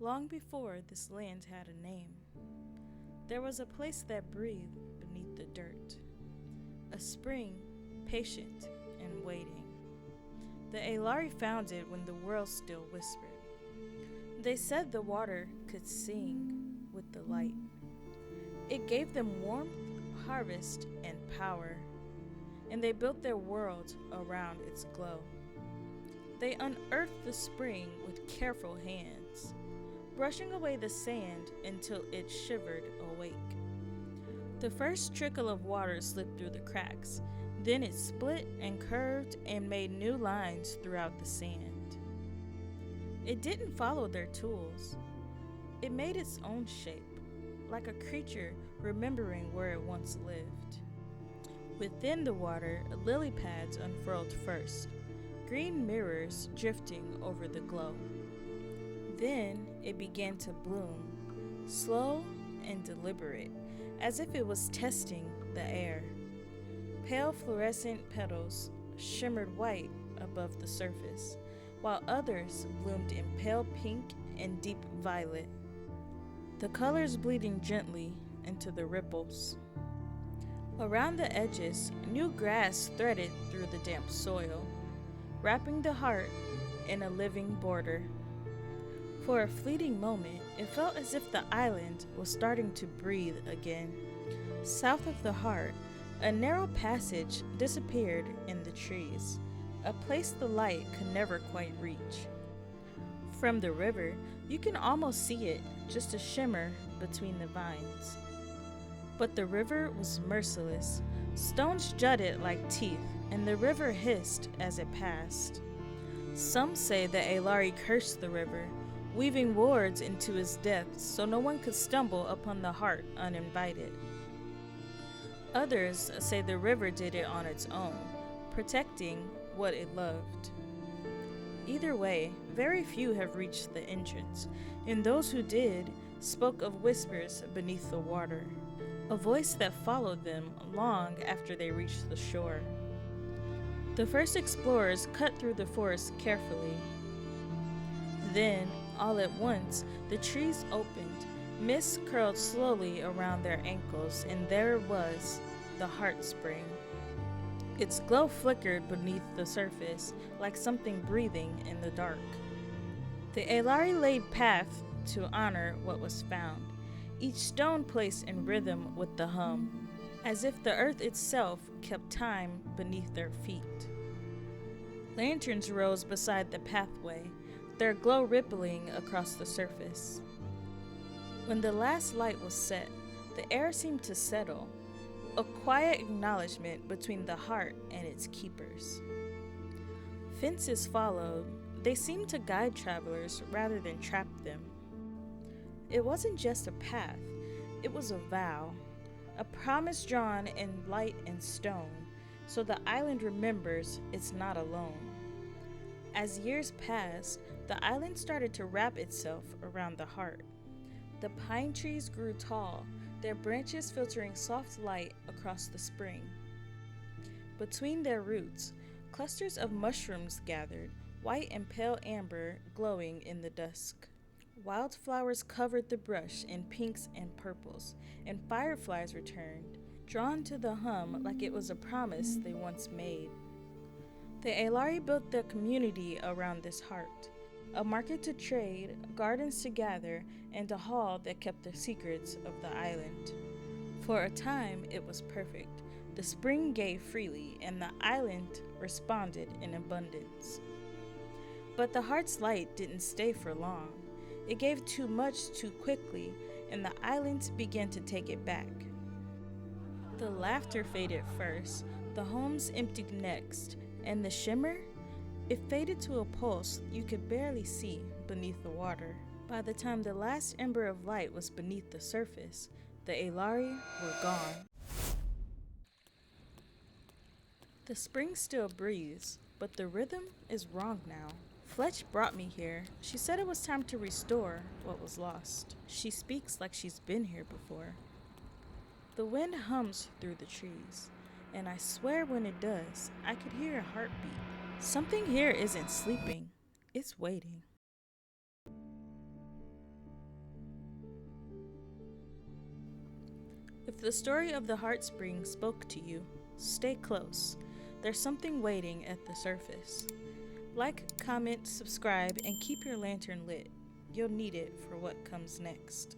Long before this land had a name, there was a place that breathed beneath the dirt, a spring patient and waiting. The Aelari found it when the world still whispered. They said the water could sing with the light. It gave them warmth, harvest, and power, and they built their world around its glow. They unearthed the spring with careful hands, brushing away the sand until it shivered awake. The first trickle of water slipped through the cracks, then it split and curved and made new lines throughout the sand. It didn't follow their tools. It made its own shape, like a creature remembering where it once lived. Within the water, lily pads unfurled first, green mirrors drifting over the glow. Then it began to bloom, slow and deliberate, as if it was testing the air. Pale fluorescent petals shimmered white above the surface, while others bloomed in pale pink and deep violet, the colors bleeding gently into the ripples. Around the edges, new grass threaded through the damp soil, wrapping the heart in a living border. For a fleeting moment, it felt as if the island was starting to breathe again. South of the heart, a narrow passage disappeared in the trees, a place the light could never quite reach. From the river, you can almost see it, just a shimmer between the vines. But the river was merciless. Stones jutted like teeth, and the river hissed as it passed. Some say that Aelari cursed the river, weaving wards into its depths so no one could stumble upon the heart uninvited. Others say the river did it on its own, protecting what it loved. Either way, very few have reached the entrance, and those who did spoke of whispers beneath the water, a voice that followed them long after they reached the shore. The first explorers cut through the forest carefully. Then, all at once, the trees opened, mist curled slowly around their ankles, and there it was, the heart spring. Its glow flickered beneath the surface, like something breathing in the dark. The Aelari laid path to honor what was found, each stone placed in rhythm with the hum, as if the earth itself kept time beneath their feet. Lanterns rose beside the pathway, their glow rippling across the surface. When the last light was set, the air seemed to settle, a quiet acknowledgement between the heart and its keepers. Fences followed. They seemed to guide travelers rather than trap them. It wasn't just a path, it was a vow, a promise drawn in light and stone, so the island remembers it's not alone. As years passed, the island started to wrap itself around the heart. The pine trees grew tall, their branches filtering soft light across the spring. Between their roots, clusters of mushrooms gathered, white and pale amber glowing in the dusk. Wildflowers covered the brush in pinks and purples, and fireflies returned, drawn to the hum like it was a promise they once made. The Aelari built their community around this heart, a market to trade, gardens to gather, and a hall that kept the secrets of the island. For a time, it was perfect. The spring gave freely, and the island responded in abundance. But the heart's light didn't stay for long. It gave too much too quickly, and the island began to take it back. The laughter faded first, the homes emptied next, and the shimmer? It faded to a pulse you could barely see beneath the water. By the time the last ember of light was beneath the surface, the Aelari were gone. The spring still breathes, but the rhythm is wrong now. Fletch brought me here. She said it was time to restore what was lost. She speaks like she's been here before. The wind hums through the trees, and I swear when it does, I could hear a heartbeat. Something here isn't sleeping, it's waiting. If the story of the heart spring spoke to you, stay close. There's something waiting at the surface. Like, comment, subscribe, and keep your lantern lit. You'll need it for what comes next.